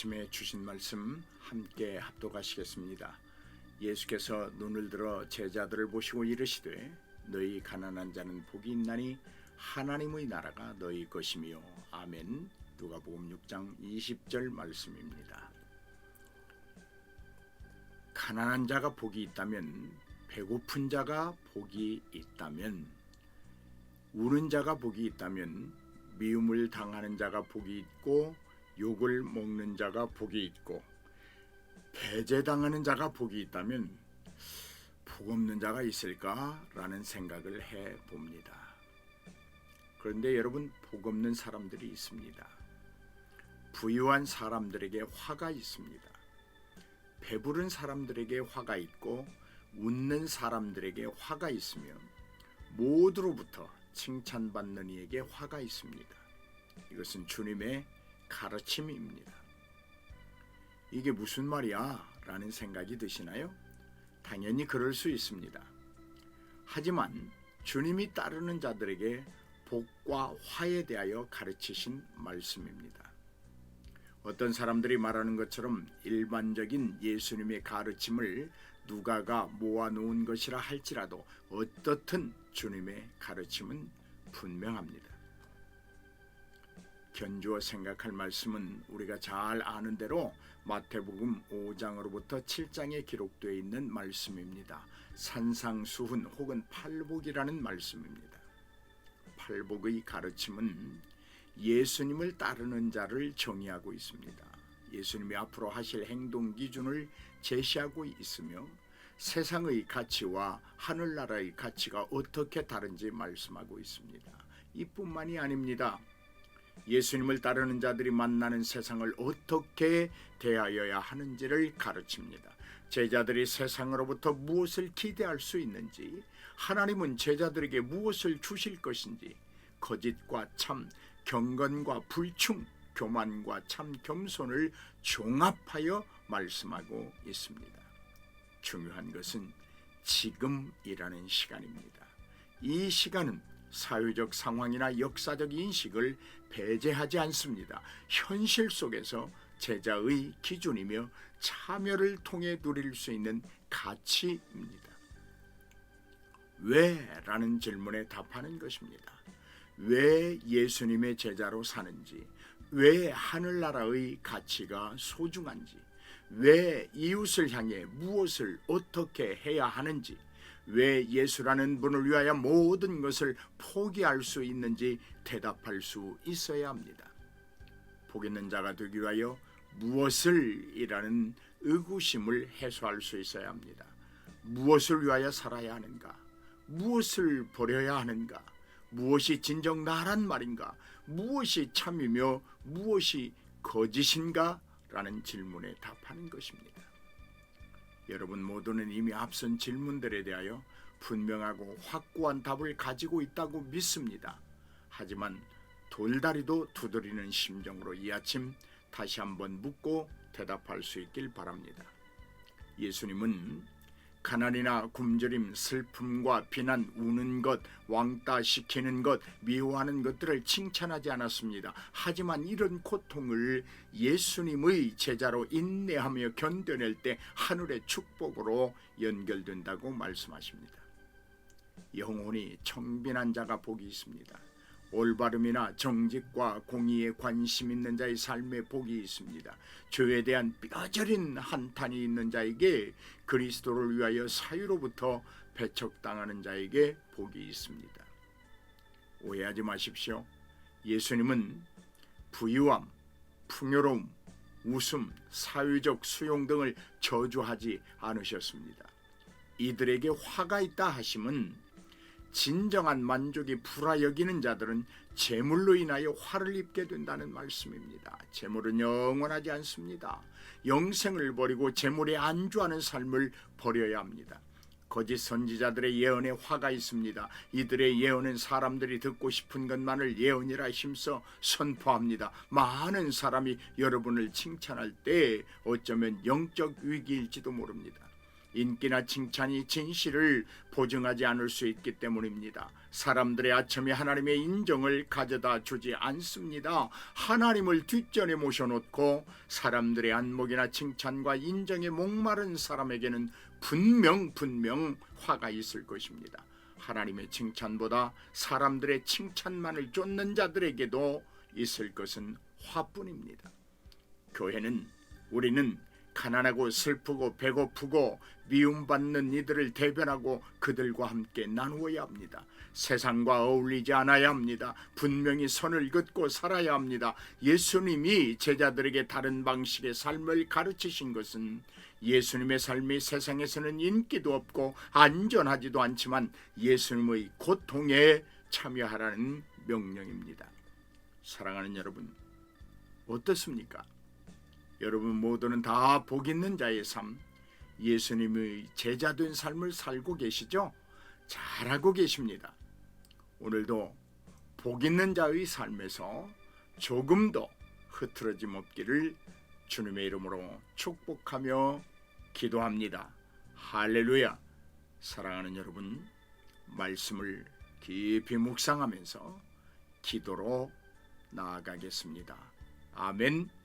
아침에 주신 말씀 함께 합독하시겠습니다. 예수께서 눈을 들어 제자들을 보시고 이르시되 너희 가난한 자는 복이 있나니 하나님의 나라가 너희 것이며. 아멘. 누가복음 6장 20절 말씀입니다. 가난한 자가 복이 있다면, 배고픈 자가 복이 있다면, 우는 자가 복이 있다면, 미움을 당하는 자가 복이 있고 욕을 먹는 자가 복이 있고 배제당하는 자가 복이 있다면 복 없는 자가 있을까라는 생각을 해봅니다. 그런데 여러분, 복 없는 사람들이 있습니다. 부유한 사람들에게 화가 있습니다. 배부른 사람들에게 화가 있고 웃는 사람들에게 화가 있으며 모두로부터 칭찬받는 이에게 화가 있습니다. 이것은 주님의 가르침입니다. 이게 무슨 말이야? 라는 생각이 드시나요? 당연히 그럴 수 있습니다. 하지만 주님이 따르는 자들에게 복과 화에 대하여 가르치신 말씀입니다. 어떤 사람들이 말하는 것처럼 일반적인 예수님의 가르침을 누가가 모아놓은 것이라 할지라도 어떻든 주님의 가르침은 분명합니다. 견주어 생각할 말씀은 우리가 잘 아는 대로 마태복음 5장으로부터 7장에 기록되어 있는 말씀입니다. 산상수훈 혹은 팔복이라는 말씀입니다. 팔복의 가르침은 예수님을 따르는 자를 정의하고 있습니다. 예수님이 앞으로 하실 행동 기준을 제시하고 있으며 세상의 가치와 하늘나라의 가치가 어떻게 다른지 말씀하고 있습니다. 이뿐만이 아닙니다. 예수님을 따르는 자들이 만나는 세상을 어떻게 대하여야 하는지를 가르칩니다. 제자들이 세상으로부터 무엇을 기대할 수 있는지, 하나님은 제자들에게 무엇을 주실 것인지, 거짓과 참, 경건과 불충, 교만과 참 겸손을 종합하여 말씀하고 있습니다. 중요한 것은 지금이라는 시간입니다. 이 시간은 사회적 상황이나 역사적 인식을 배제하지 않습니다. 현실 속에서 제자의 기준이며 참여를 통해 누릴 수 있는 가치입니다. 왜? 라는 질문에 답하는 것입니다. 왜 예수님의 제자로 사는지, 왜 하늘나라의 가치가 소중한지, 왜 이웃을 향해 무엇을 어떻게 해야 하는지, 왜 예수라는 분을 위하여 모든 것을 포기할 수 있는지 대답할 수 있어야 합니다. 복 있는 자가 되기 위하여 무엇을 이라는 의구심을 해소할 수 있어야 합니다. 무엇을 위하여 살아야 하는가? 무엇을 버려야 하는가? 무엇이 진정 나란 말인가? 무엇이 참이며 무엇이 거짓인가? 라는 질문에 답하는 것입니다. 여러분 모두는 이미 앞선 질문들에 대하여 분명하고 확고한 답을 가지고 있다고 믿습니다. 하지만 돌다리도 두드리는 심정으로 이 아침 다시 한번 묻고 대답할 수 있길 바랍니다. 예수님은 가난이나 굶주림, 슬픔과 비난, 우는 것, 왕따 시키는 것, 미워하는 것들을 칭찬하지 않았습니다. 하지만 이런 고통을 예수님의 제자로 인내하며 견뎌낼 때 하늘의 축복으로 연결된다고 말씀하십니다. 영혼이 청빈한 자가 복이 있습니다. 올바름이나 정직과 공의에 관심 있는 자의 삶에 복이 있습니다. 죄에 대한 뼈저린 한탄이 있는 자에게, 그리스도를 위하여 사유로부터 배척당하는 자에게 복이 있습니다. 오해하지 마십시오. 예수님은 부유함, 풍요로움, 웃음, 사회적 수용 등을 저주하지 않으셨습니다. 이들에게 화가 있다 하심은 진정한 만족이 불화 여기는 자들은 재물로 인하여 화를 입게 된다는 말씀입니다. 재물은 영원하지 않습니다. 영생을 버리고 재물에 안주하는 삶을 버려야 합니다. 거짓 선지자들의 예언에 화가 있습니다. 이들의 예언은 사람들이 듣고 싶은 것만을 예언이라 힘써 선포합니다. 많은 사람이 여러분을 칭찬할 때 어쩌면 영적 위기일지도 모릅니다. 인기나 칭찬이 진실을 보증하지 않을 수 있기 때문입니다. 사람들의 아첨이 하나님의 인정을 가져다 주지 않습니다. 하나님을 뒷전에 모셔놓고 사람들의 안목이나 칭찬과 인정에 목마른 사람에게는 분명 화가 있을 것입니다. 하나님의 칭찬보다 사람들의 칭찬만을 쫓는 자들에게도 있을 것은 화뿐입니다. 우리는 가난하고 슬프고 배고프고 미움받는 이들을 대변하고 그들과 함께 나누어야 합니다. 세상과 어울리지 않아야 합니다. 분명히 선을 긋고 살아야 합니다. 예수님이 제자들에게 다른 방식의 삶을 가르치신 것은 예수님의 삶이 세상에서는 인기도 없고 안전하지도 않지만 예수님의 고통에 참여하라는 명령입니다. 사랑하는 여러분, 어떻습니까? 여러분 모두는 다 복 있는 자의 삶, 예수님의 제자된 삶을 살고 계시죠? 잘하고 계십니다. 오늘도 복 있는 자의 삶에서 조금도 흐트러짐 없기를 주님의 이름으로 축복하며 기도합니다. 할렐루야. 사랑하는 여러분, 말씀을 깊이 묵상하면서 기도로 나아가겠습니다. 아멘.